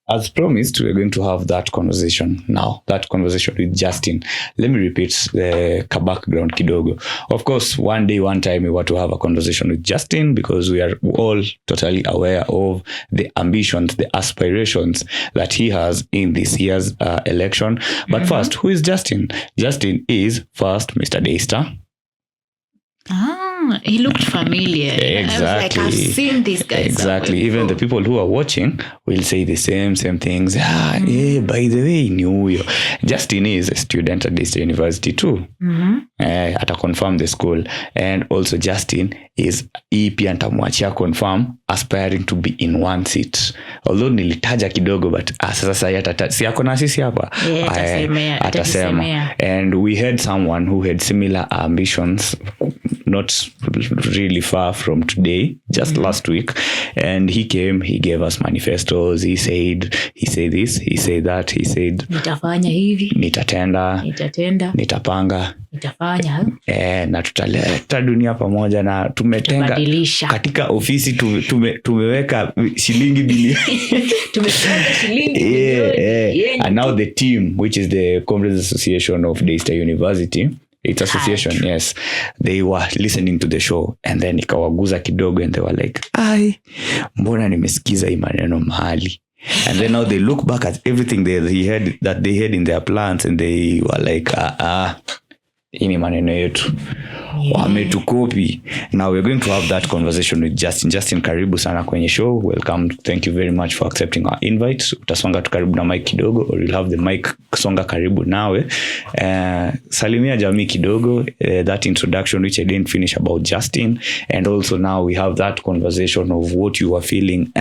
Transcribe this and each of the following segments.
as promised, we're going to have that conversation now. That conversation with Justin. Let me repeat the background kidogo. Of course, one day, one time, we want to have a conversation with Justin because we are all totally aware of the ambitions, the aspirations that he has in this year's election. But first, who is Justin? Justin is first Mr. Daystar. He looked familiar. Exactly. I was like, I've seen this guy. Exactly. Even the people who are watching will say the same things. Yeah, by the way, knew you. Justin is a student at Daystar University too. At a confirm the school. And also Justin is EP and Tamwachia confirm aspiring to be in one seat. Although nilitaja kidogo, but sasa yata si yako na sisi hapa. Atasema. And we had someone who had similar ambitions, not really far from today, just last week, and he came, he gave us manifestos, he said this, he said that, he said nitafanya hivi, nitatenda, nitapanga, nitafanya na tutaleta dunia pamoja, na tumetenga katika ofisi tumeweka shilingi bilioni tumeweka shilingi and now the team, which is the Comrades Association of Daystar University, it's association, yes, they were listening to the show and then ikawaguza kidogo and they were like, ai, mbona nimesikiza hii maneno mahali. And then now they look back at everything that they had in their plans and they were like, hii ni maneno yetu, wametukopi. Now we're going to have that conversation with Justin. Justin, karibu sana kwenye show. Welcome. Thank you very much for accepting our invite. Utasonga tu karibu na mic kidogo, or you'll have the mic songa karibu nawe. Salimia jamii kidogo, that introduction which I didn't finish about Justin. And also now we have that conversation of what you were feeling.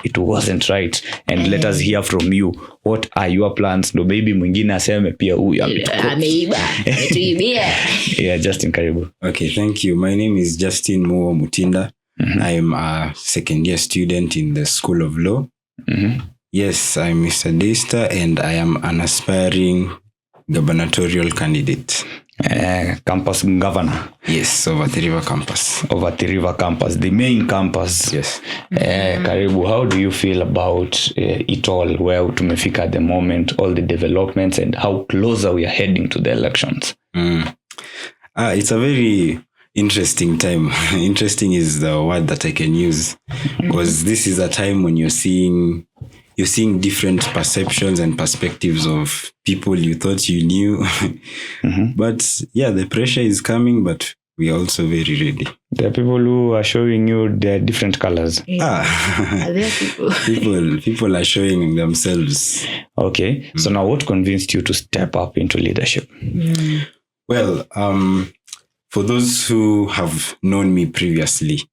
It wasn't right, and let us hear from you. What are your plans? No, baby mwingine aseme pia huyu ameiba. Yeah, Justin, karibu. Okay, thank you. My name is Justin Mutinda. I am a second year student in the School of Law. Yes, I'm Mr. Daystar and I am an aspiring gubernatorial candidate. Campus governor. Yes, of Athi River Campus. Of Athi River Campus, the main campus. Yes. Karibu, how do you feel about it all, where tumefika at the moment, all the developments, and how closer we are heading to the elections? It's a very interesting time. Interesting is the word that I can use, because this is a time when you're seeing different perceptions and perspectives of people you thought you knew. But yeah, the pressure is coming, but we are also very ready. There are people who are showing you their different colors. Are there people are showing themselves. Okay. So now what convinced you to step up into leadership? Well, for those who have known me previously,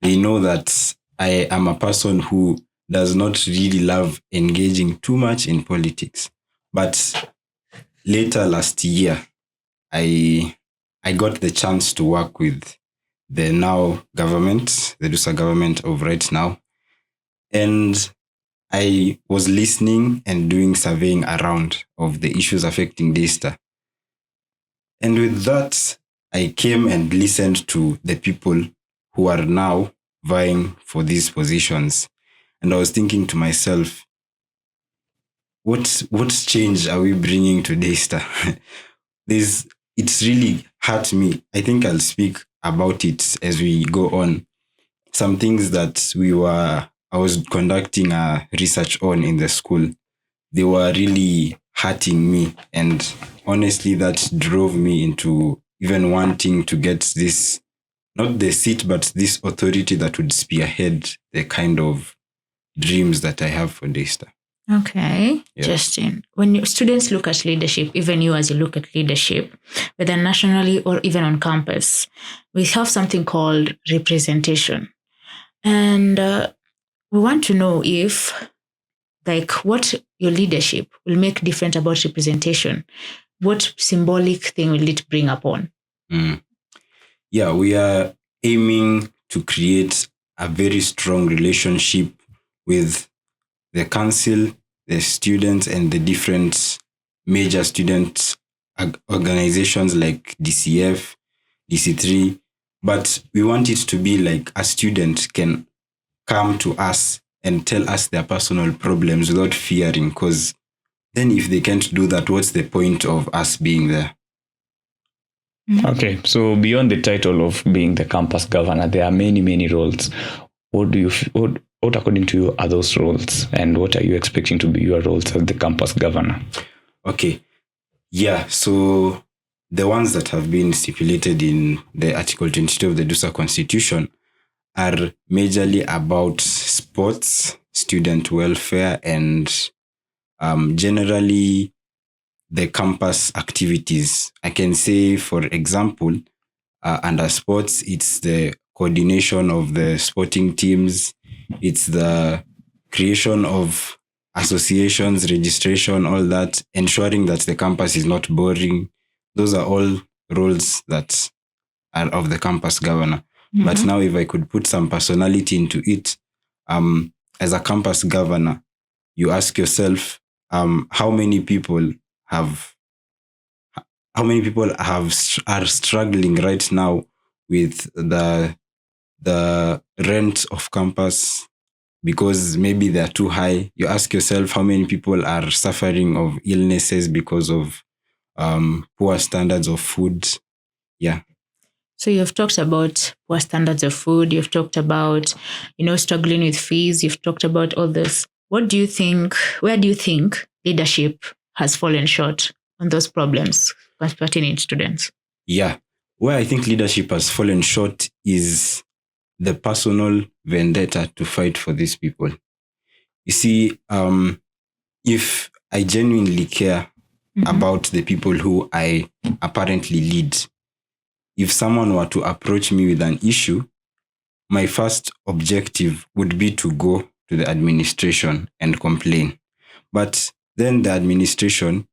they know that I am a person who does not really love engaging too much in politics. But later last year, I got the chance to work with the now government, the Daystar government of right now. And I was listening and doing surveying around of the issues affecting Daystar. And with that, I came and listened to the people who are now vying for these positions. And I was thinking to myself, what change are we bringing to Daystar? It's really hurt me. I think I'll speak about it as we go on. Some things that I was conducting a research on in the school, they were really hurting me. And honestly, that drove me into even wanting to get this, not the seat, but this authority that would spearhead the kind of dreams that I have for Daystar. Okay, yeah. Justin, when students look at leadership, even you as you look at leadership, whether nationally or even on campus, we have something called representation. And we want to know if, like, what your leadership will make different about representation. What symbolic thing will it bring upon? Yeah, we are aiming to create a very strong relationship with the council, the students, and the different major student organizations like DCF, DC3. But we want it to be like a student can come to us and tell us their personal problems without fearing, because then if they can't do that, what's the point of us being there? Okay, so beyond the title of being the campus governor, there are many roles. What according to you are those roles, and what are you expecting to be your roles as the campus governor? Okay, yeah, so the ones that have been stipulated in the Article 22 of the DUSA Constitution are majorly about sports, student welfare, and generally the campus activities. I can say, for example, under sports, it's the coordination of the sporting teams, it's the creation of associations, registration, all that, ensuring that the campus is not boring. Those are all roles that are of the campus governor. But now, if I could put some personality into it, as a campus governor, you ask yourself, how many people are struggling right now with the rent of campus because maybe they're too high. You ask yourself how many people are suffering of illnesses because of poor standards of food. Yeah. So you've talked about poor standards of food. You've talked about, struggling with fees. You've talked about all this. What do you think? Where do you think leadership has fallen short on those problems pertaining to students? Yeah. Where I think leadership has fallen short is the personal vendetta to fight for these people. You see, if I genuinely care about the people who I apparently lead, if someone were to approach me with an issue, my first objective would be to go to the administration and complain. But then the administration,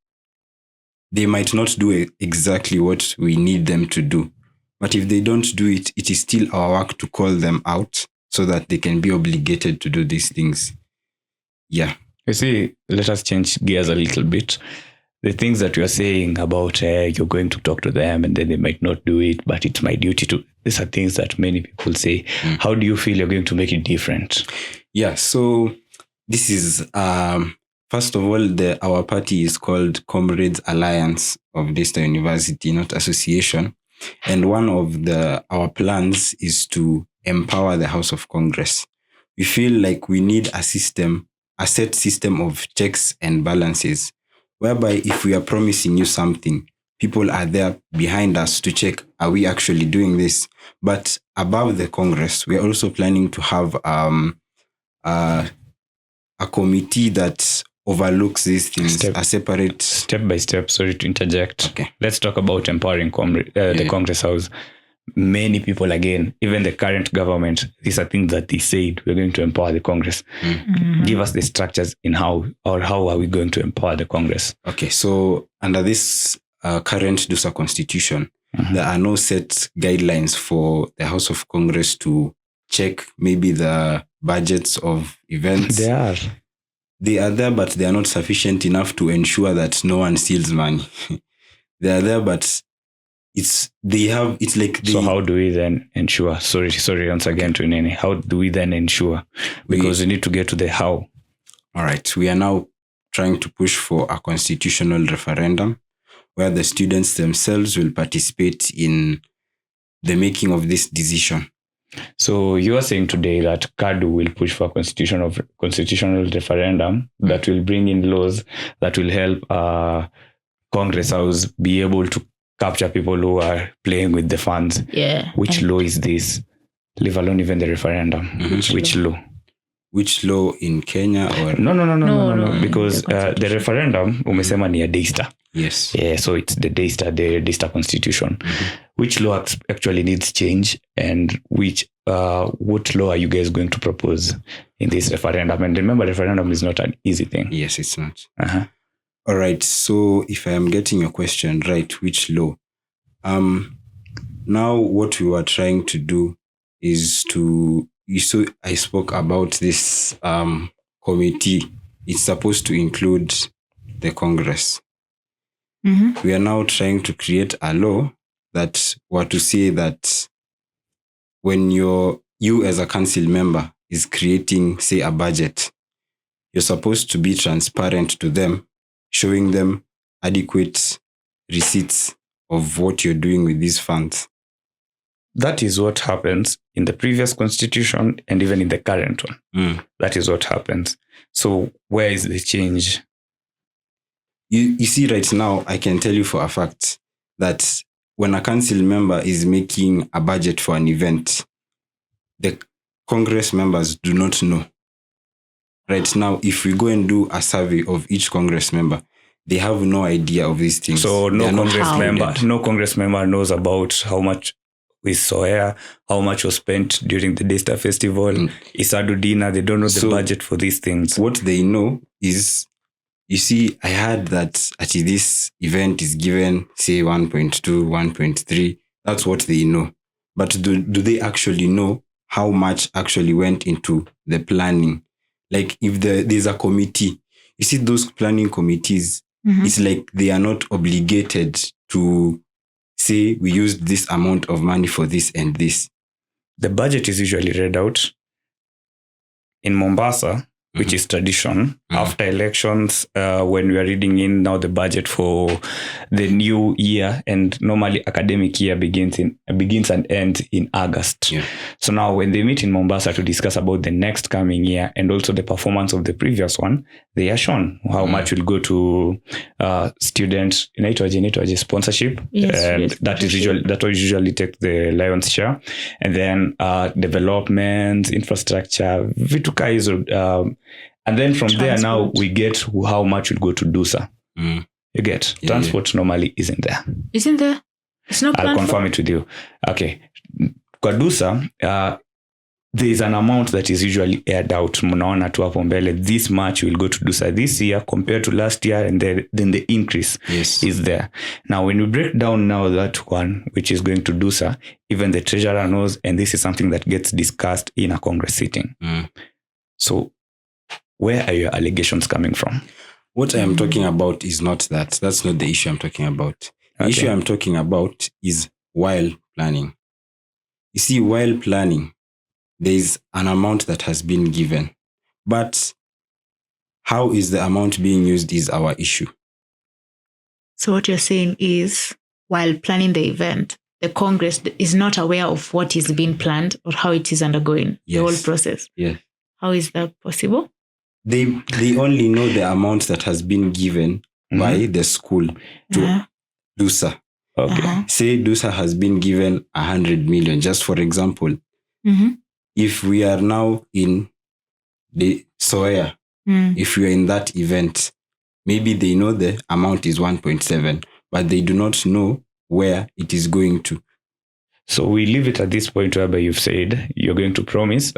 they might not do exactly what we need them to do. But if they don't do it, it is still our work to call them out so that they can be obligated to do these things. Yeah. You see, let us change gears a little bit. The things that you are saying about you're going to talk to them and then they might not do it, but it's my duty to. These are things that many people say. How do you feel you're going to make it different? Yeah, so this is, first of all, our party is called Comrades Alliance of Daystar University, not association. And one of our plans is to empower the House of Congress. We feel like we need a set system of checks and balances, whereby if we are promising you something, people are there behind us to check, are we actually doing this? But above the Congress, we are also planning to have a committee that overlooks these things, a separate... Step by step, sorry to interject. Okay. Let's talk about empowering the Congress House. Many people, again, even the current government, these are things that they said, we're going to empower the Congress. Give us the structures in how are we going to empower the Congress? Okay, so under this current DUSA constitution, there are no set guidelines for the House of Congress to check maybe the budgets of events. They are there, but they are not sufficient enough to ensure that no one steals money. They are there, but so how do we then ensure? Sorry once again to Nene. How do we then ensure? Because we need to get to the how. All right. We are now trying to push for a constitutional referendum where the students themselves will participate in the making of this decision. So you are saying today that KADU will push for a constitutional referendum that will bring in laws that will help Congress House be able to capture people who are playing with the funds. Yeah. Which law is this? Leave alone even the referendum. Which law? Which law in Kenya or? No. Because the referendum, umesema ni ya Daystar. Yes. Yeah, so it's the Daystar Constitution. Which law actually needs change, and what law are you guys going to propose in this referendum? And remember, referendum is not an easy thing. Yes, it's not. All right. So if I am getting your question right, which law? Now what we were trying to do is I spoke about this committee. It's supposed to include the Congress. We are now trying to create a law that were to say that when you as a council member is creating, say, a budget, you're supposed to be transparent to them, showing them adequate receipts of what you're doing with these funds. That is what happens in the previous constitution and even in the current one. That is what happens. So where is the change? You see, right now, I can tell you for a fact that when a council member is making a budget for an event, the Congress members do not know. Right now, if we go and do a survey of each Congress member, they have no idea of these things. So no Congress member knows about how much is Soya, how much was spent during the Daystar Festival, Isadu dinner. They don't know the budget for these things. What they know is, you see, I heard that actually this event is given, say, 1.2, 1.3. That's what they know. But do they actually know how much actually went into the planning? Like if there's a committee, you see those planning committees, it's like they are not obligated to say we used this amount of money for this and this. The budget is usually read out in Mombasa, which is tradition. After elections, when we are reading in now the budget for the new year, and normally academic year begins and ends in August. Yeah. So now when they meet in Mombasa to discuss about the next coming year and also the performance of the previous one, they are shown how much will go to student sponsorship. That usually take the lion's share. And then development, infrastructure, vituka hizo. And then from there now we get how much will go to DUSA. You get transport normally isn't there. Isn't there? It's not. I'll confirm it with you. Okay. Kwa DUSA, there is an amount that is usually aired out. Mnaona tu hapo mbele, this much will go to DUSA this year compared to last year, and then the increase is there. Now, when we break down now that one, which is going to DUSA, even the treasurer knows, and this is something that gets discussed in a Congress sitting. So, where are your allegations coming from? What I am talking about is not that. That's not the issue I'm talking about. The issue I'm talking about is while planning. You see, while planning, there is an amount that has been given. But how is the amount being used is our issue. So what you're saying is, while planning the event, the Congress is not aware of what is being planned or how it is undergoing, the whole process. Yeah. How is that possible? They only know the amount that has been given by the school to DUSA. Okay. Say DUSA has been given 100 million, just for example. If we are now in the Soya, if we are in that event, maybe they know the amount is 1.7, but they do not know where it is going to. So we leave it at this point whereby you've said you're going to promise,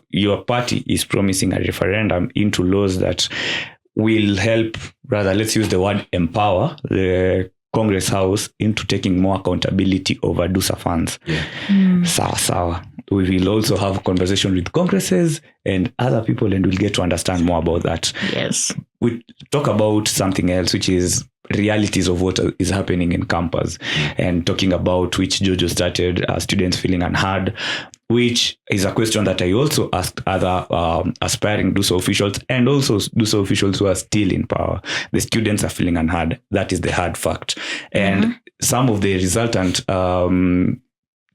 your party is promising a referendum into laws that will help, rather, let's use the word empower the Congress House into taking more accountability over DUSA funds. Sawa. We will also have a conversation with Congresses and other people, and we'll get to understand more about that. Yes. We talk about something else, which is realities of what is happening in campus, and talking about which Jojo started, students feeling unheard, which is a question that I also asked other aspiring DUSA officials and also DUSA officials who are still in power. The students are feeling unheard. That is the hard fact. And some of the resultant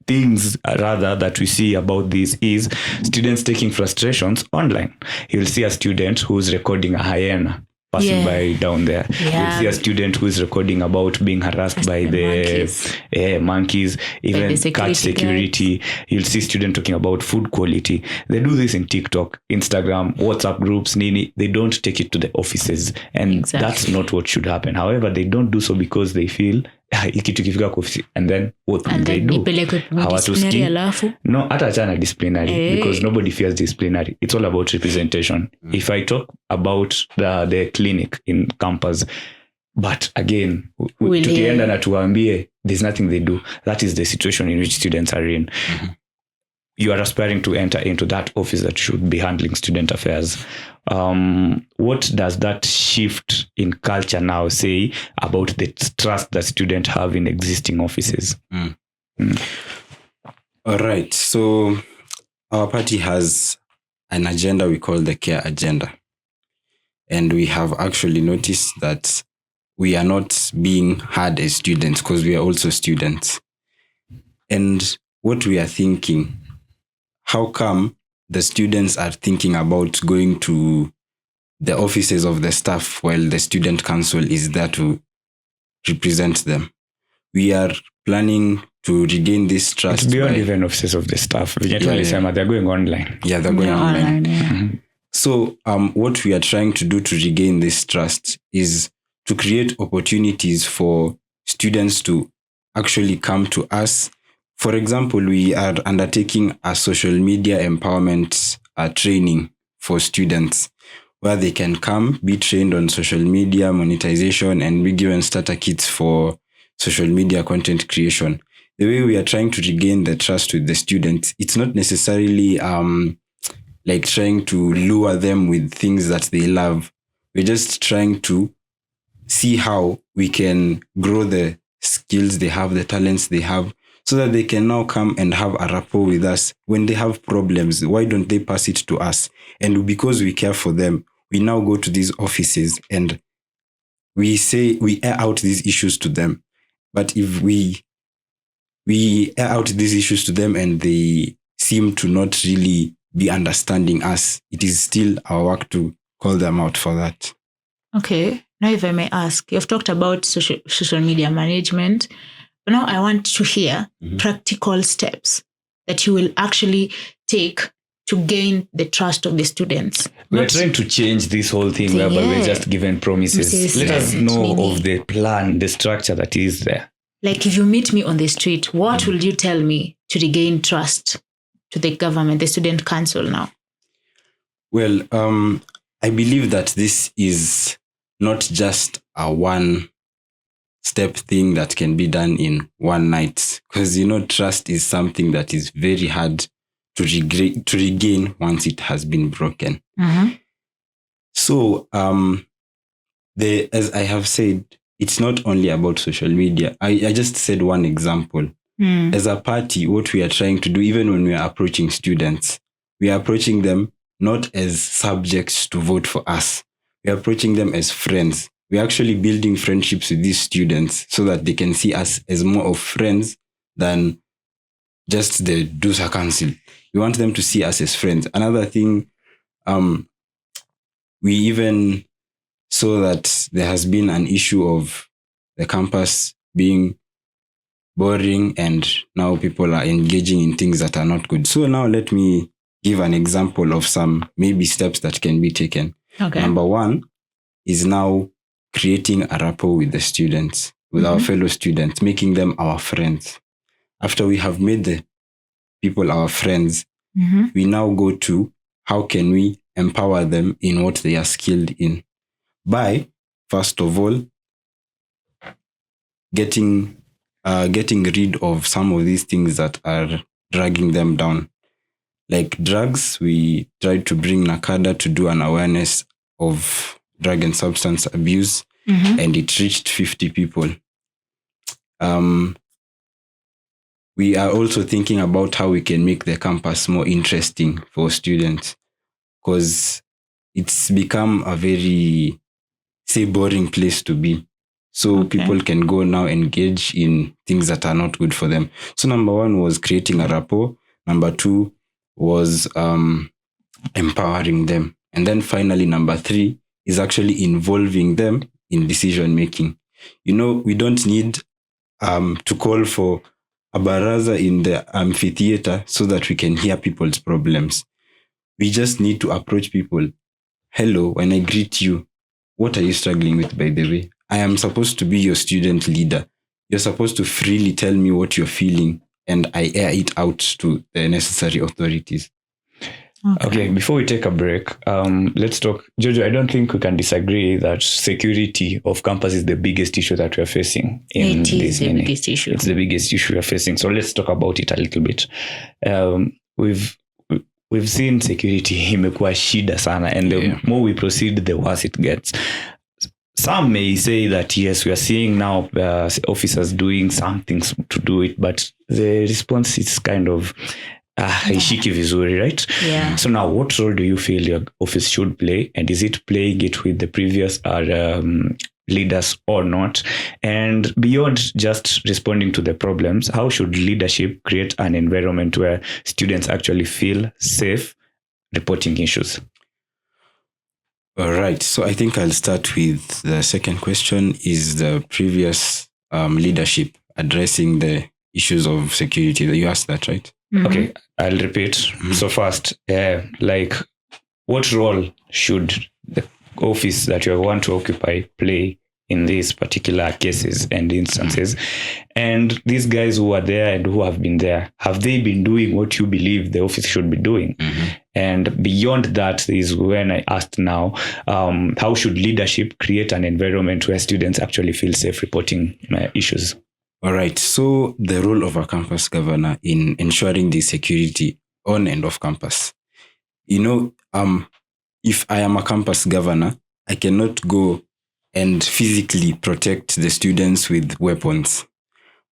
things rather that we see about this is students taking frustrations online. You'll see a student who's recording a hyena passing by down there. You'll see a student who is recording about being harassed by the monkeys, even catch security. You'll see students talking about food quality. They do this in TikTok, Instagram, WhatsApp groups, Nini. They don't take it to the offices. And that's not what should happen. However, they don't do so because they feel and then what will they do? No, hata achana disciplinary, because nobody fears disciplinary. It's all about representation. If I talk about the clinic in campus, but again, tukienda na tuambie there's nothing they do, that is the situation in which students are in. You are aspiring to enter into that office that should be handling student affairs. What does that shift in culture now say about the trust that students have in existing offices? All right. So our party has an agenda we call the care agenda. And we have actually noticed that we are not being heard as students because we are also students. And what we are thinking, how come the students are thinking about going to the offices of the staff while the student council is there to represent them? We are planning to regain this trust. It's beyond even offices of the staff. They're going online. Yeah, they're going online. Yeah. Mhm. So what we are trying to do to regain this trust is to create opportunities for students to actually come to us. For example, we are undertaking a social media empowerment training for students where they can come, be trained on social media monetization, and be given starter kits for social media content creation. The way we are trying to regain the trust with the students, it's not necessarily like trying to lure them with things that they love. We're just trying to see how we can grow the skills they have, the talents they have, so that they can now come and have a rapport with us. When they have problems, why don't they pass it to us? And because we care for them, we now go to these offices and we air out these issues to them. But if we air out these issues to them and they seem to not really be understanding us, it is still our work to call them out for that. Okay. Now, if I may ask, you've talked about social media management, but now I want to hear practical steps that you will actually take to gain the trust of the students. We're trying to change this whole thing whereby we're just given promises. Let us know of the plan, the structure that is there. Like if you meet me on the street, what will you tell me to regain trust to the government, the student council now? Well, I believe that this is not just a one-step thing that can be done in one night. Because, trust is something that is very hard to regain once it has been broken. Mm-hmm. So, as I have said, it's not only about social media. I just said one example. As a party, what we are trying to do, even when we are approaching students, we are approaching them not as subjects to vote for us. We are approaching them as friends. We're actually building friendships with these students so that they can see us as more of friends than just the Daystar Council. We want them to see us as friends. Another thing, we even saw that there has been an issue of the campus being boring and now people are engaging in things that are not good. So now let me give an example of some maybe steps that can be taken. Okay. Number one is now creating a rapport with the students, with our fellow students, making them our friends. After we have made the people our friends, we now go to how can we empower them in what they are skilled in by, first of all, getting rid of some of these things that are dragging them down. Like drugs, we tried to bring NACADA to do an awareness of drug and substance abuse, and it reached 50 people. We are also thinking about how we can make the campus more interesting for students, because it's become a very, boring place to be. So people can go now engage in things that are not good for them. So number one was creating a rapport. Number two was empowering them. And then finally, number three is actually involving them in decision making. We don't need to call for a baraza in the amphitheater so that we can hear people's problems. We just need to approach people. Hello, when I greet you, what are you struggling with, by the way? I am supposed to be your student leader. You're supposed to freely tell me what you're feeling, and I air it out to the necessary authorities. Okay, before we take a break, let's talk. Jojo, I don't think we can disagree that security of campus is the biggest issue that we are facing. It is the biggest issue. It's the biggest issue we are facing. So let's talk about it a little bit. We've seen security imekuwa shida sana, and the more we proceed, the worse it gets. Some may say that, yes, we are seeing now officers doing some things to do it, but the response is kind of haishiki vizuri, right? Yeah. So now, what role do you feel your office should play, and is it playing it with the previous leaders or not? And beyond just responding to the problems, how should leadership create an environment where students actually feel safe reporting issues? All right. So I think I'll start with the second question. Is the previous leadership addressing the issues of security? You asked that, right? Mhm. Okay, I'll repeat. So first, like, what role should the office that you want to occupy play in these particular cases and instances? And these guys who are there and who have been there, have they been doing what you believe the office should be doing? And beyond that is when I asked now, how should leadership create an environment where students actually feel safe reporting issues? All right. So the role of a campus governor in ensuring the security on and off campus. If I am a campus governor, I cannot go and physically protect the students with weapons.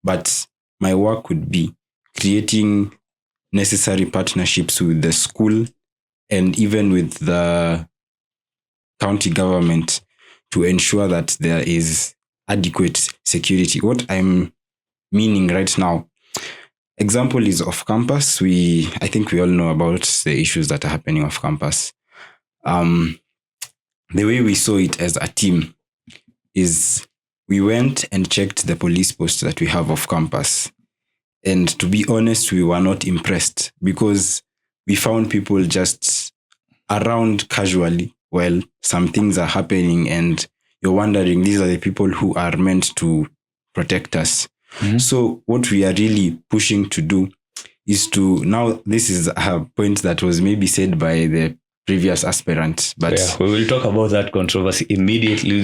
But my work would be creating necessary partnerships with the school and even with the county government to ensure that there is adequate security. What I'm meaning right now, example is off campus. I think we all know about the issues that are happening off campus. The way we saw it as a team is we went and checked the police post that we have off campus. And to be honest, we were not impressed because we found people just around casually while some things are happening and you're wondering, these are the people who are meant to protect us. So what we are really pushing to do is to, now this is a point that was maybe said by the previous aspirant, but we will talk about that controversy immediately.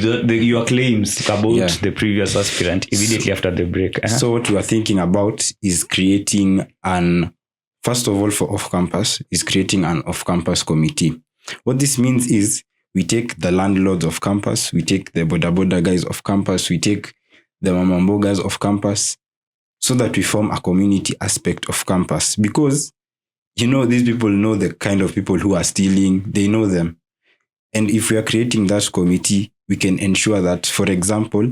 Your claims about the previous aspirant immediately after the break. So what we are thinking about is creating first of all for off-campus, is creating an off-campus committee. What this means is we take the landlords of campus, we take the boda guys of campus, we take the mamambogas of campus, so that we form a community aspect of campus. Because, these people know the kind of people who are stealing, they know them. And if we are creating that committee, we can ensure that, for example,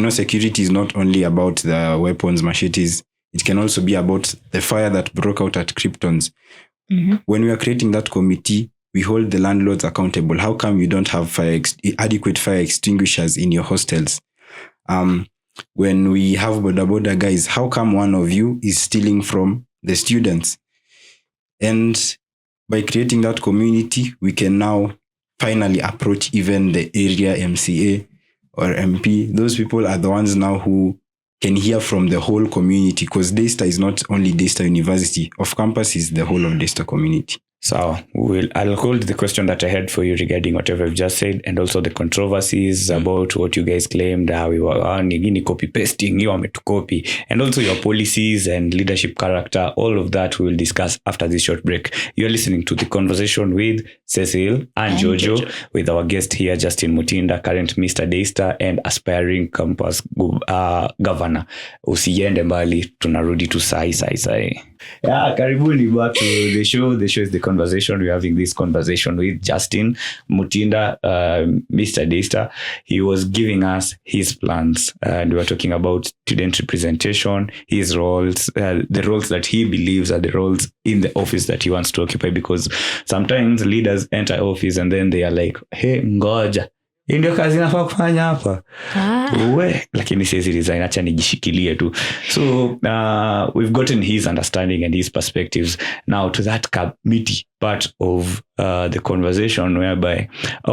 security is not only about the weapons, machetes, it can also be about the fire that broke out at Krypton's. When we are creating that committee, we hold the landlords accountable. How come you don't have adequate fire extinguishers in your hostels? When we have boda guys, how come one of you is stealing from the students? And by creating that community, we can now finally approach even the area MCA or MP. Those people are the ones now who can hear from the whole community, because Daystar is not only Daystar University. Off campus is the whole of Daystar community. So I'll hold the question that I had for you regarding whatever you've just said, and also the controversies about what you guys claimed, we were copy pasting, you want me to copy, and also your policies and leadership character. All of that we will discuss after this short break. You're listening to the conversation with Cecil and Jojo, with our guest here, Justin Mutinda, current Mr. Daystar and aspiring campus governor. Usiende mbali, tunarudi tu sai. Yeah, karibuni back to the show. The show is the conversation. We're having this conversation with Justin Mutinda, Mr. Daystar. He was giving us his plans, and we were talking about student representation, his roles, the roles that he believes are the roles in the office that he wants to occupy, because sometimes leaders enter office and then they are like, hey, ngoja, ndio kazi nafaa kufanya hapa. Lakini siwezi resign, acha nijishikilie tu. So we've gotten his understanding and his perspectives. Now to that committee part of the conversation, whereby,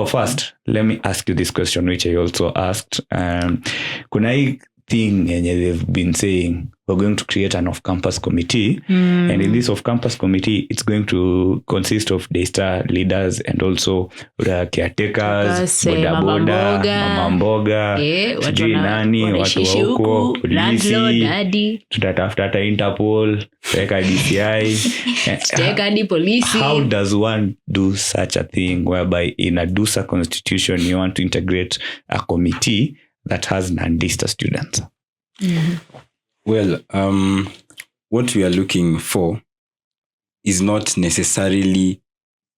first, let me ask you this question, which I also asked. Kuna hii thing they've been saying, we're going to create an off-campus committee. And in this off-campus committee, it's going to consist of Daystar leaders and also caretakers, boda, mama mboga, sijui nani, watu wa huko, polisi, tutatafuta hata Interpol, tutaweka DCI. How does one do such a thing, whereby in a DUSA constitution, you want to integrate a committee that has non-Daystar students? Well, what we are looking for is not necessarily,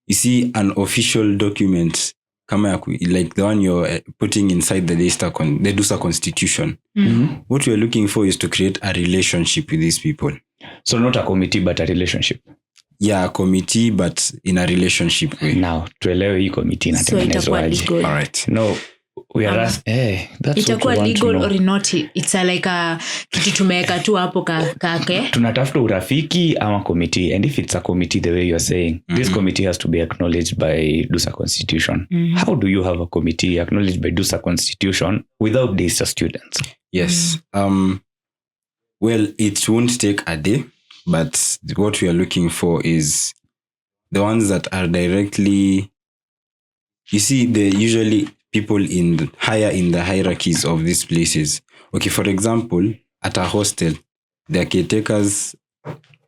you see, an official document, like the one you're putting inside the the Daystar Constitution. What we're looking for is to create a relationship with these people. So not a committee, but a relationship. Yeah, a committee, but in a relationship way. Now, tuelewe hii committee inatengenezwaje. Legal. All right. No, we are that's what itakuwa we want to legal know. or not, it's a like a kitu tumeweka tu hapo kake. Tunatafuta urafiki ama committee, and if it's a committee the way you're saying, this committee has to be acknowledged by Daystar Constitution. How do you have a committee acknowledged by Daystar Constitution without Daystar students? Yes. Well, it won't take a day, but what we are looking for is the ones that are directly, you see, they're usually people higher in the hierarchies of these places. Okay, for example, at a hostel, the caretakers,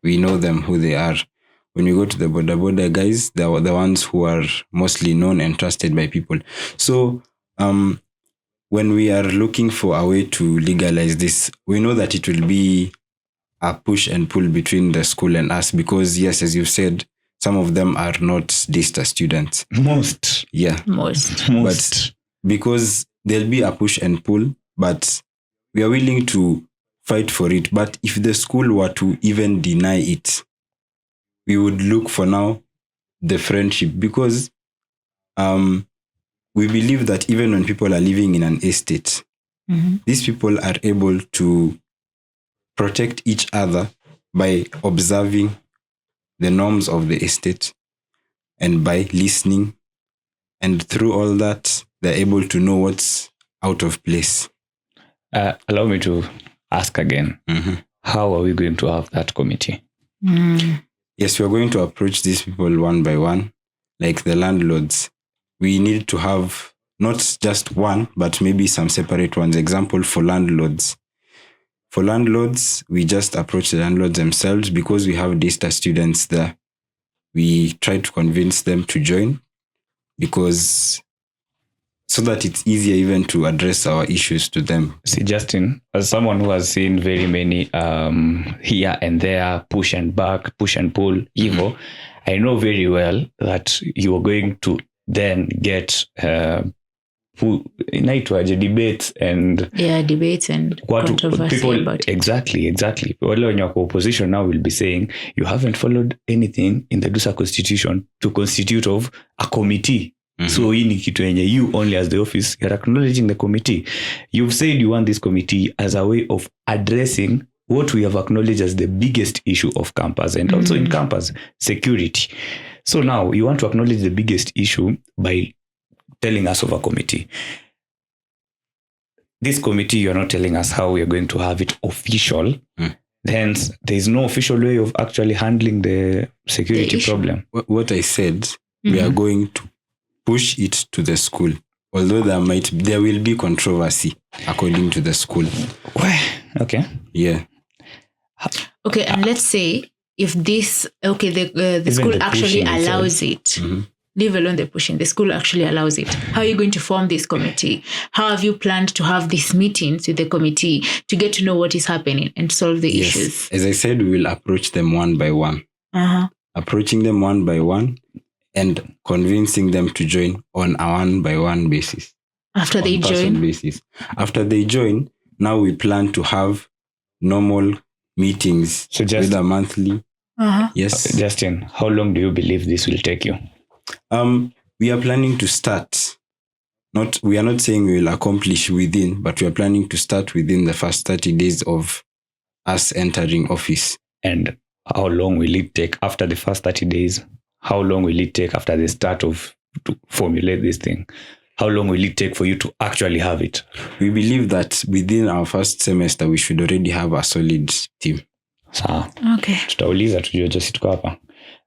we know them, who they are. When we go to the border guys, they are the ones who are mostly known and trusted by people. So when we are looking for a way to legalize this, we know that it will be a push and pull between the school and us, because yes, as you said, some of them are not Daystar students. Most. Yeah. But because there'll be a push and pull, but we are willing to fight for it. But if the school were to even deny it, we would look for now the friendship, because we believe that even when people are living in an estate, these people are able to protect each other by observing the norms of the estate and by listening. And through all that, they're able to know what's out of place. Allow me to ask again. How are we going to have that committee? Yes, we're going to approach these people one by one, like the landlords. We need to have not just one, but maybe some separate ones. Example, for landlords. For landlords, we just approach the landlords themselves, because we have Daystar students there. We try to convince them to join, so that it's easier even to address our issues to them. See, Justin, as someone who has seen very many here and there, push and back, push and pull, evil, I know very well that you are going to then get debates and controversy people, about it. Exactly. Wale wenye wako opposition now will be saying you haven't followed anything in the Daystar Constitution to constitute of a committee. So hii ni kitu yenye you only as the office, you're acknowledging the committee. You've said you want this committee as a way of addressing what we have acknowledged as the biggest issue of campus, and also in campus, security. So now you want to acknowledge the biggest issue by telling us of a committee. This committee, you're not telling us how we're going to have it official. Hence, there's no official way of actually handling the security problem. What I said, we are going to push it to the school. Although there will be controversy according to the school. Okay. Yeah. Okay, and let's say if this, the school actually allows it, leave alone the pushing, the school actually allows it. How are you going to form this committee? How have you planned to have these meetings with the committee to get to know what is happening and solve the issues? As I said, we will approach them one by one. Approaching them one by one and convincing them to join on a one-by-one basis. After they join? After they join, now we plan to have normal meetings with a monthly. Yes. Justin, how long do you believe this will take you? We are planning to start. We are not saying we will accomplish within, but we are planning to start within the first 30 days of us entering office. And how long will it take after the first 30 days? How long will it take after the start to formulate this thing? How long will it take for you to actually have it? We believe that within our first semester, we should already have a solid team. Okay. Tutauliza tujue just tuko hapa.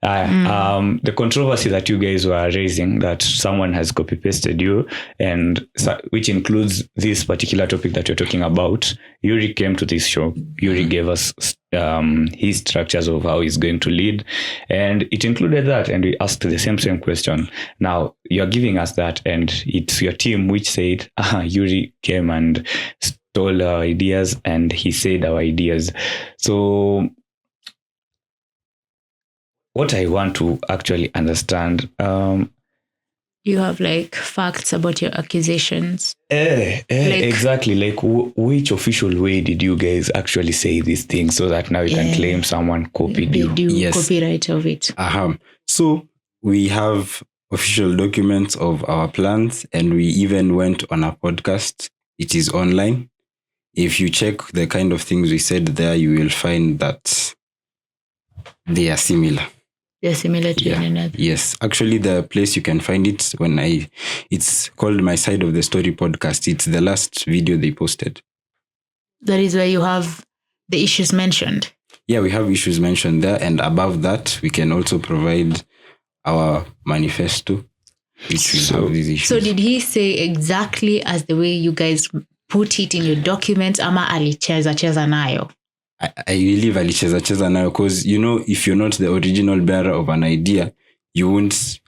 The controversy that you guys were raising, that someone has copy-pasted you, and which includes this particular topic that you're talking about. Yuri came to this show. Yuri gave us his structures of how he's going to lead, and it included that, and we asked the same question. Now you're giving us that, and it's your team which said Yuri came and stole our ideas, and he said our ideas. So what I want to actually understand, you have like facts about your accusations. exactly. Like, which official way did you guys actually say these things so that now you can claim someone copied They you? do Yes. copyright of it. So we have official documents of our plans, and we even went on a podcast. It is online. If you check the kind of things we said there, you will find that they are similar. They're similar to one another. Yes. Actually, the place you can find it it's called My Side of the Story podcast. It's the last video they posted. That is where you have the issues mentioned. Yeah, we have issues mentioned there. And above that, we can also provide our manifesto, which will have these issues. So did he say exactly as the way you guys put it in your document, ama alicheza nayo? I believe alicheza nayo, because, if you're not the original bearer of an idea, you won't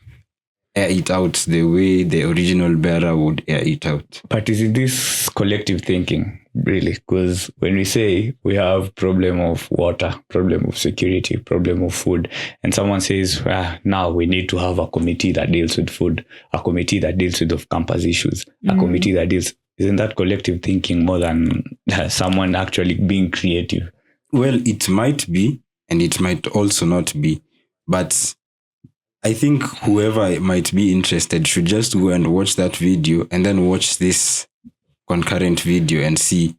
air it out the way the original bearer would air it out. But is it this collective thinking, really? Because when we say we have problem of water, problem of security, problem of food, and someone says, now we need to have a committee that deals with food, a committee that deals with off-campus issues, a committee that deals... Isn't that collective thinking more than someone actually being creative? Well, it might be, and it might also not be. But I think whoever might be interested should just go and watch that video and then watch this concurrent video and see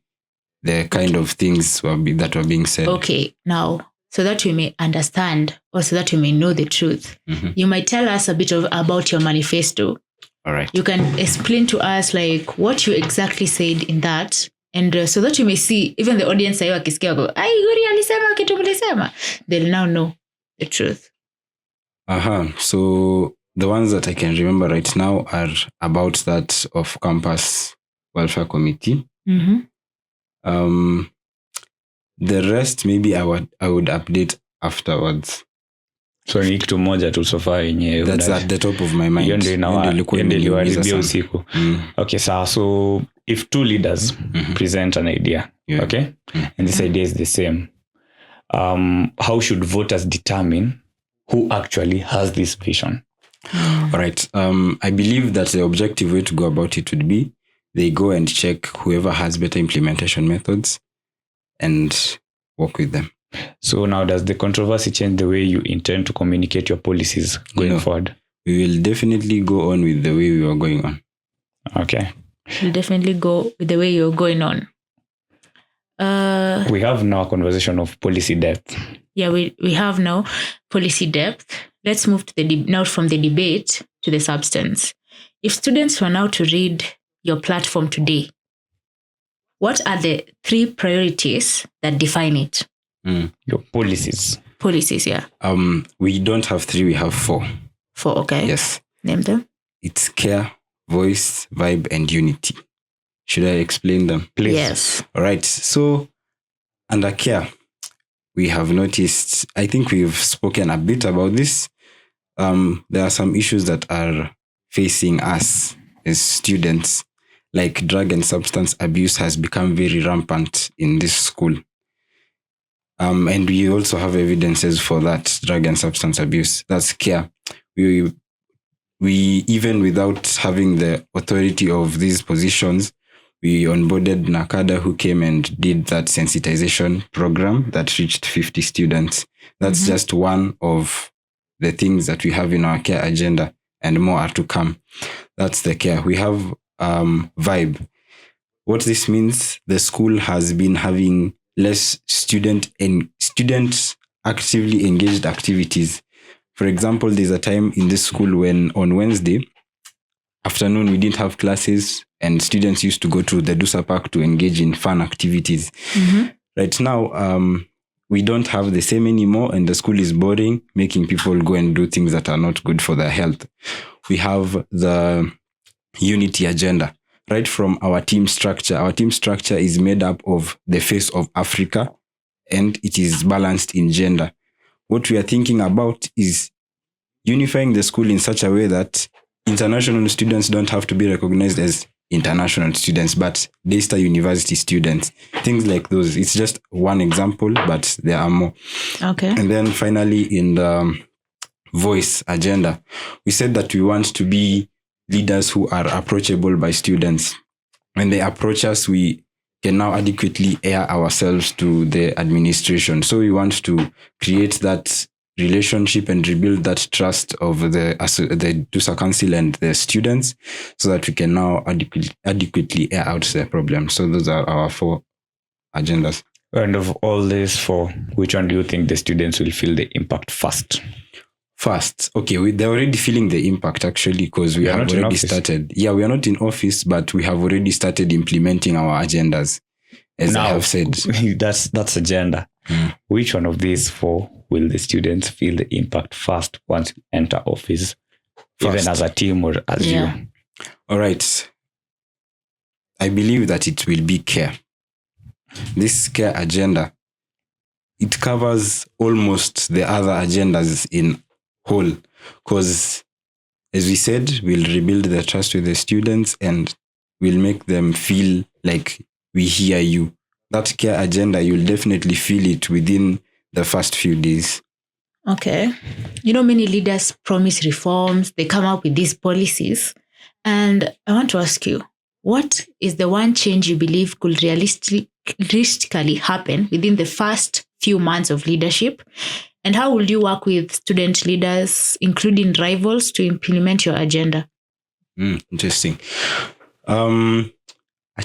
the kind of things that were being said. Okay, now, so that we may understand, or so that we may know the truth, you might tell us a bit about your manifesto. All right. You can explain to us like what you exactly said in that, and so that you may see, even the audience sayo akisikia go, ai Guri alisema kitu mlisema, they'll now know the truth. So the ones that I can remember right now are about that off-campus welfare committee. The rest maybe I would update afterwards. So ni kitu moja tu sofa yenyewe. That's at the top of my mind. Hiyo ndio iliwaribia usiku. Okay, so if two leaders present an idea, okay, and this idea is the same, how should voters determine who actually has this vision? All right. I believe that the objective way to go about it would be they go and check whoever has better implementation methods and work with them. So now, does the controversy change the way you intend to communicate your policies going forward? We will definitely go on with the way we were going on. Okay. We'll definitely go with the way you're going on. We have now a conversation of policy depth. Yeah, we have now policy depth. Let's move to now from the debate to the substance. If students were now to read your platform today, what are the 3 priorities that define it? Your policies. Policies, yeah. We don't have 3, we have 4. 4, okay. Yes. Name them. It's care, voice, vibe, and unity. Should I explain them? Please. Yes. All right. So under care, we have noticed, I think we've spoken a bit about this. There are some issues that are facing us as students, like drug and substance abuse has become very rampant in this school. And we also have evidences for that, drug and substance abuse. That's care. We even without having the authority of these positions, we onboarded Nakada, who came and did that sensitization program that reached 50 students. That's just one of the things that we have in our care agenda, and more are to come. That's the care. We have vibe. What this means, the school has been having less student actively engaged activities. For example, there's a time in this school when on Wednesday afternoon we didn't have classes and students used to go to the Dusa Park to engage in fun activities. Right now, we don't have the same anymore, and the school is boring, making people go and do things that are not good for their health. We have the unity agenda. Right from our team structure. Our team structure is made up of the face of Africa, and it is balanced in gender. What we are thinking about is unifying the school in such a way that international students don't have to be recognized as international students, but Daystar University students. Things like those. It's just one example, but there are more. Okay. And then finally, in the voice agenda. We said that we want to be leaders who are approachable by students. When they approach us, we can now adequately air ourselves to the administration. So we want to create that relationship and rebuild that trust of the DUSA Council and the students, so that we can now adequately air out the problem. So those are our 4 agendas. And of all these 4, which one do you think the students will feel the impact first? First, okay, they're already feeling the impact actually, because we have already started. Yeah, we are not in office, but we have already started implementing our agendas, as I have said. That's agenda. Which one of these 4 will the students feel the impact first once you enter office, even as a team or as you? All right. I believe that it will be care. This care agenda, it covers almost the other agendas in whole, because as we said, we'll rebuild the trust with the students and we'll make them feel like we hear you. That care agenda, you'll definitely feel it within the first few days. Okay. Many leaders promise reforms, they come up with these policies. And I want to ask you, what is the one change you believe could realistically happen within the first few months of leadership? And how will you work with student leaders, including rivals, to implement your agenda? Interesting. A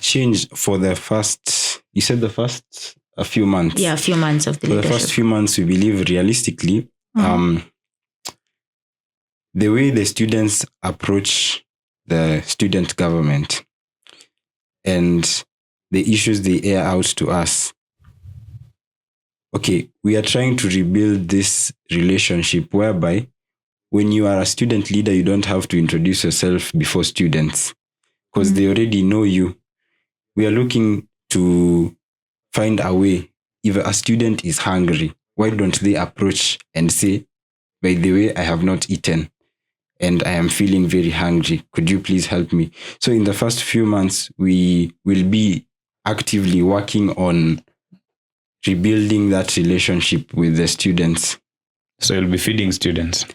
change for the first, you said the first a few months. Yeah, a few months of the leadership. For the first few months, we believe realistically, the way the students approach the student government and the issues they air out to us. Okay, we are trying to rebuild this relationship whereby when you are a student leader, you don't have to introduce yourself before students because they already know you. We are looking to find a way. If a student is hungry, why don't they approach and say, by the way, I have not eaten and I am feeling very hungry. Could you please help me? So in the first few months, we will be actively working on rebuilding that relationship with the students. So you'll be feeding students.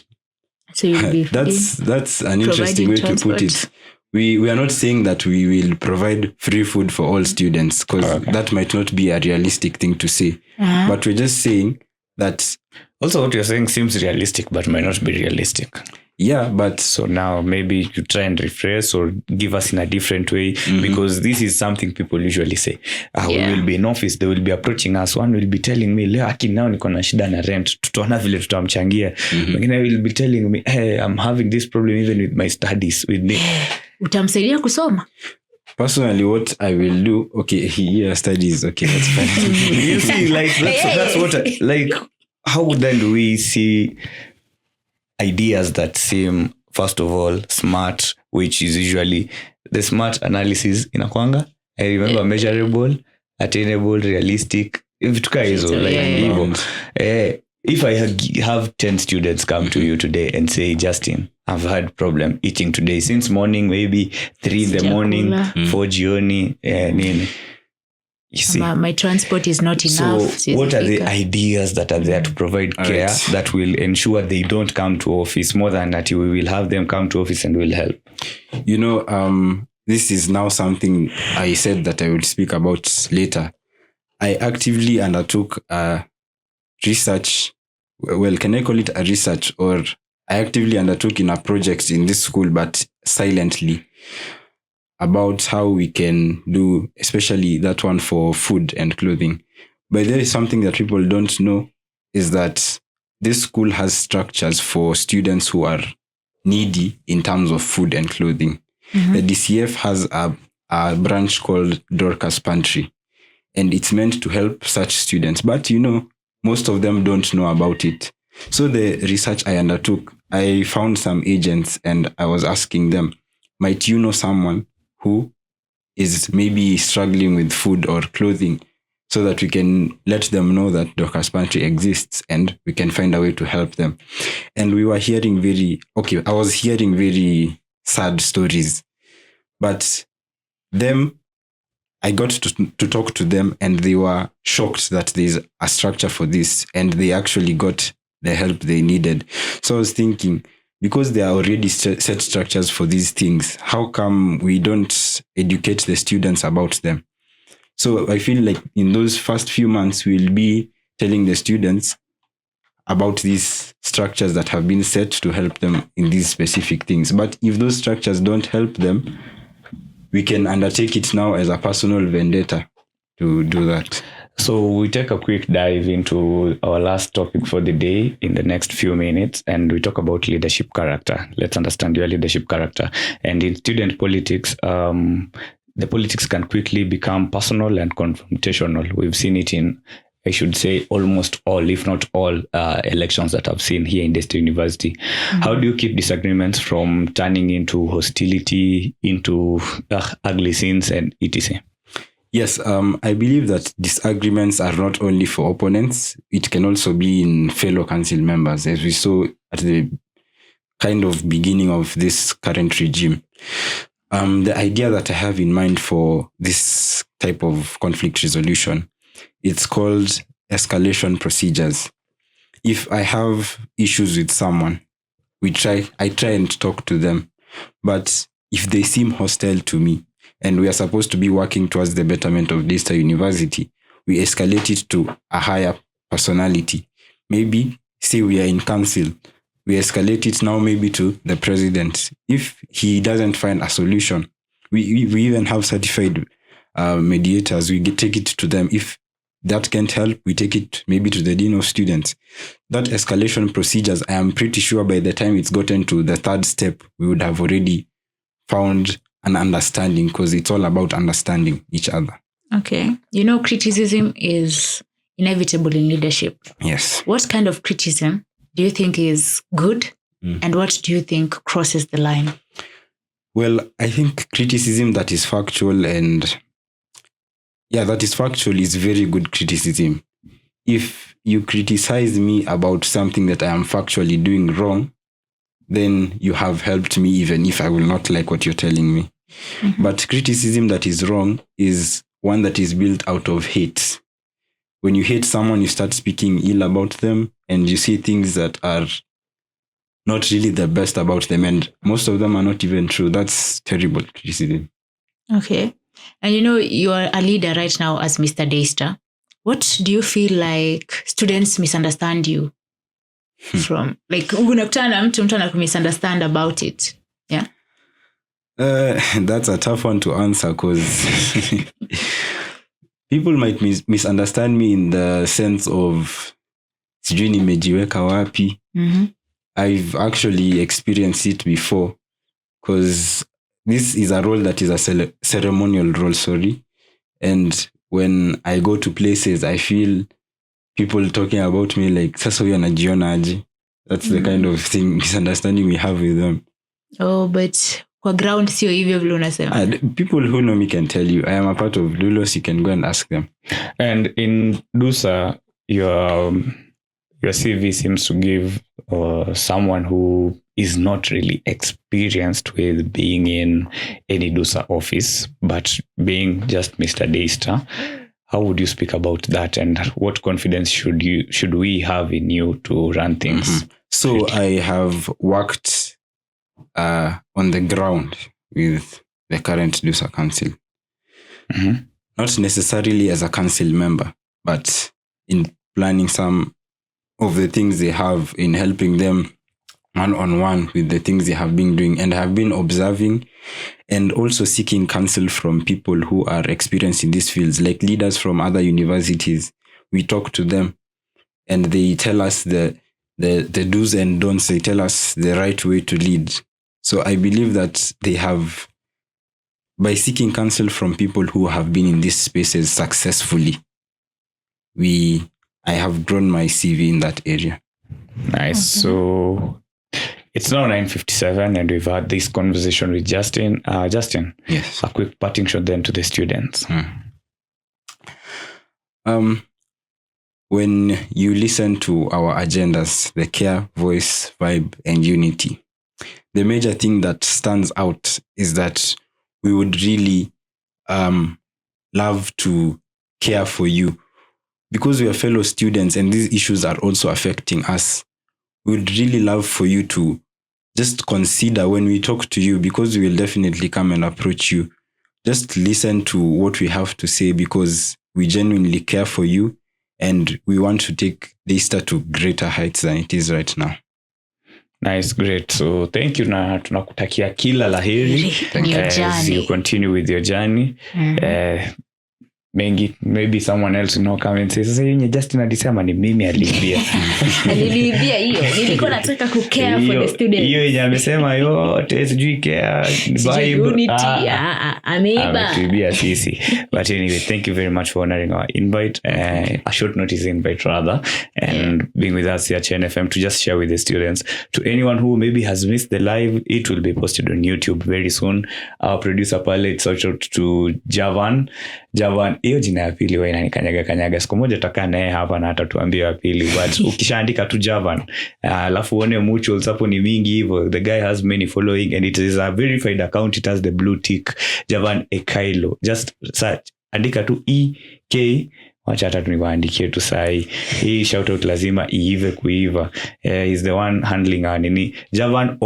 So you'll be that's an interesting way to put it. We are not saying that we will provide free food for all students because that might not be a realistic thing to say. But we're just saying that. Also, what you're saying seems realistic, but might not be realistic. Yeah, but so now maybe you try and rephrase or give us in a different way, because this is something people usually say. We will be in office, they will be approaching us. One will be telling me, leo aki nao niko na shida na rent, tutaona vile tutamchangia. Mwingine will be telling me, hey, I'm having this problem even with my studies with me. Utamsaidia kusoma? Personally, what I will do, studies, that's fine. You see, that's what, how then do we see ideas that seem, first of all, smart, which is usually the smart analysis inakwanga. I remember measurable, attainable, realistic. If I have 10 students come to you today and say, Justin, I've had problem eating today since morning, maybe 3 in the morning, 4 jioni, you see, my transport is not enough. So what are the ideas that are there to provide care that will ensure they don't come to office, more than that we will have them come to office and will help? This is now something I said that I will speak about later. I actively undertook research. Well, can I call it a research? Or I actively undertook in a project in this school, but silently, about how we can do, especially that one for food and clothing. But there is something that people don't know, is that this school has structures for students who are needy in terms of food and clothing. The DCF has a branch called Dorcas Pantry, and it's meant to help such students. But most of them don't know about it. So the research I undertook, I found some agents and I was asking them, might you know someone who is maybe struggling with food or clothing, so that we can let them know that Dorcas Pantry exists and we can find a way to help them. And we were hearing I was hearing very sad stories, but I got to talk to them and they were shocked that there's a structure for this, and they actually got the help they needed. So I was thinking, because there are already set structures for these things, how come we don't educate the students about them? So I feel like in those first few months, we'll be telling the students about these structures that have been set to help them in these specific things. But if those structures don't help them, we can undertake it now as a personal vendetta to do that. So we take a quick dive into our last topic for the day in the next few minutes, and we talk about leadership character. Let's understand your leadership character. And in student politics, the politics can quickly become personal and confrontational. We've seen it in, I should say, almost all, if not all, elections that I've seen here in Daystar University. Mm-hmm. How do you keep disagreements from turning into hostility, into ugly scenes, and etc.? Yes, I believe that disagreements are not only for opponents, it can also be in fellow council members, as we saw at the kind of beginning of this current regime. The idea that I have in mind for this type of conflict resolution, it's called escalation procedures. If I have issues with someone, I try and talk to them. But if they seem hostile to me, and we are supposed to be working towards the betterment of Daystar University, we escalate it to a higher personality. Maybe, say we are in council, we escalate it now maybe to the president. If he doesn't find a solution, we even have certified mediators. We take it to them. If that can't help, we take it maybe to the dean of students. That escalation procedures, I am pretty sure by the time it's gotten to the third step, we would have already found an understanding, because it's all about understanding each other. Okay. Criticism is inevitable in leadership. Yes. What kind of criticism do you think is good? And what do you think crosses the line? Well, I think criticism that is factual is very good criticism. If you criticize me about something that I am factually doing wrong, then you have helped me, even if I will not like what you're telling me. Mm-hmm. But criticism that is wrong is one that is built out of hate. When you hate someone, you start speaking ill about them, and you see things that are not really the best about them, and most of them are not even true. That's terrible criticism. Okay. And you are a leader right now as Mr. Daystar. What do you feel like students misunderstand you from? Like, unakutana na mtu anakumisunderstand about it. Yeah. That's a tough one to answer, because people might misunderstand me in the sense of sijui nimejiweka wapi. Mm-hmm. I've actually experienced it before, because this is a role that is a ceremonial role, and when I go to places, I feel people talking about me like, sasa huyu anajiona aje. That's the kind of thing, misunderstanding we have with them. Oh, but kwa ground sio hivyo vile unasema. People who know me can tell you, I am a part of Lulos. You can go and ask them. And in DUSA, your CV seems to give someone who is not really experienced with being in any DUSA office, but being just Mr. Daystar. How would you speak about that, and what confidence should we have in you to run things? Mm-hmm. So I have worked on the ground with the current DUSA council. Mm-hmm. Not necessarily as a council member, but in planning some of the things they have, in helping them one-on-one with the things they have been doing, and have been observing and also seeking counsel from people who are experienced in these fields, like leaders from other universities. We talk to them and they tell us the do's and don'ts. They tell us the right way to lead. So I believe that they have, by seeking counsel from people who have been in these spaces successfully, I have grown my CV in that area. Nice. Okay. So it's now 9:57 and we've had this conversation with Justin. Justin, yes. A quick parting shot then to the students. When you listen to our agendas, the care, voice, vibe, and unity, the major thing that stands out is that we would really love to care for you, because we are fellow students and these issues are also affecting us. we would really love for you to just consider when we talk to you, because we will definitely come and approach you. Just listen to what we have to say, because we genuinely care for you and we want to take Daystar to greater heights than it is right now. Nice, great. So thank you, na tunakutakia kila laheri as you continue with your journey. Maybe someone else come and say, sasa yenye Justin alisema ni mimi alibia. Alibia hiyo. Nilikuwa nataka kucare for the students. Hiyo yenye amesema yote sijui care vibe. Ameiba sisi. But anyway, thank you very much for honoring our invite. A short notice invite rather, and being with us here at NFM to just share with the students. To anyone who maybe has missed the live, it will be posted on YouTube very soon. Our producer Pale, it's out to Javan, hiyo jina ya pili wewe inanikanyaga. Siku moja tutakaa naye hapa na atatuambia ya pili, but ukishaandika tu Javan alafu uone mutuals hapo ni mingi hivyo. The guy has many following and it is a verified account. It has the blue tick, Javan Ekailo. Just search, andika tu EK, wacha hata tuniwaandikie tu sahi. Hii shout out lazima iive kuiva. He's the one handling our nini, Javan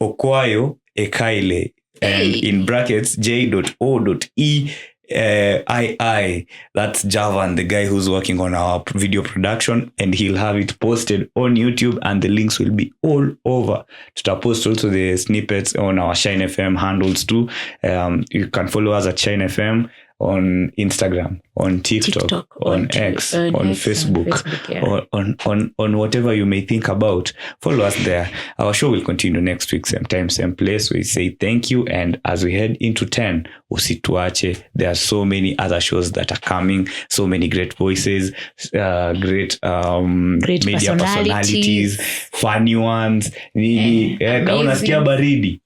Okwayo Ekaile, and in brackets J.O.E II. That's Javan, the guy who's working on our video production, and he'll have it posted on YouTube, and the links will be all over. To post also the snippets on our Shine FM handles too. You can follow us at Shine FM on Instagram, on TikTok, on X, on Facebook, on whatever you may think about. Follow us there. Our show will continue next week, same time, same place. We say thank you, and as we head into 10, usituache. There are so many other shows that are coming, so many great voices, great media personalities, funny ones. Unasikia baridi.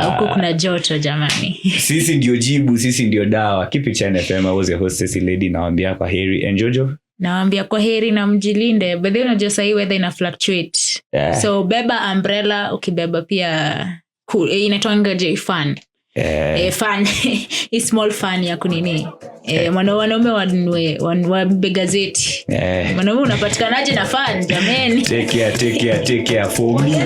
Huko kuna joto jamani. Sisi ndio jibu, sisi ndio dawa. Keep it China FM. I was your host Cecil lady. Naambia kwa heri. And Jojo? Naambia kwa heri na mjilinde. But then unajua sahi weather ina fluctuate. So beba umbrella, ukibeba pia cool. Inatoanga je fan. Fan. Small fan ya kunini. Wanaume wanunue gazeti. Wanaume unapatikanaje na fan jamani? Take care for me.